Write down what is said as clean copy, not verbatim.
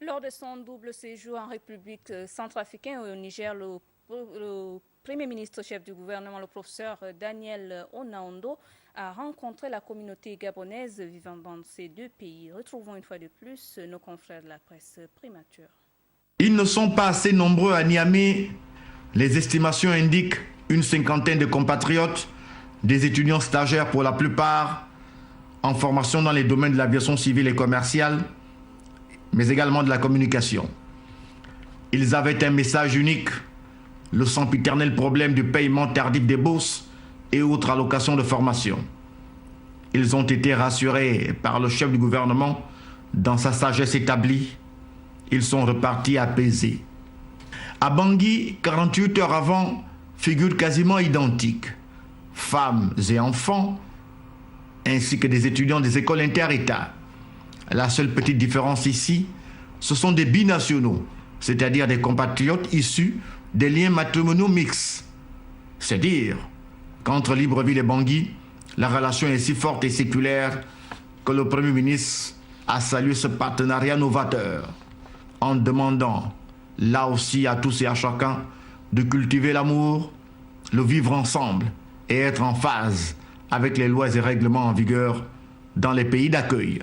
Lors de son double séjour en République centrafricaine et au Niger, le Premier ministre chef du gouvernement, le professeur Daniel Onaondo, a rencontré la communauté gabonaise vivant dans ces deux pays. Retrouvons une fois de plus nos confrères de la presse primature. Ils ne sont pas assez nombreux à Niamey. Les estimations indiquent une cinquantaine de compatriotes, des étudiants stagiaires pour la plupart, en formation dans les domaines de l'aviation civile et commerciale, mais également de la communication. Ils avaient un message unique, le sempiternel problème du paiement tardif des bourses et autres allocations de formation. Ils ont été rassurés par le chef du gouvernement dans sa sagesse établie. Ils sont repartis apaisés. À Bangui, 48 heures avant, figures quasiment identiques. Femmes et enfants, ainsi que des étudiants des écoles inter-États. La seule petite différence ici, ce sont des binationaux, c'est-à-dire des compatriotes issus des liens matrimoniaux mixtes. C'est dire qu'entre Libreville et Bangui, la relation est si forte et séculaire que le Premier ministre a salué ce partenariat novateur en demandant là aussi à tous et à chacun de cultiver l'amour, le vivre ensemble et être en phase avec les lois et règlements en vigueur dans les pays d'accueil.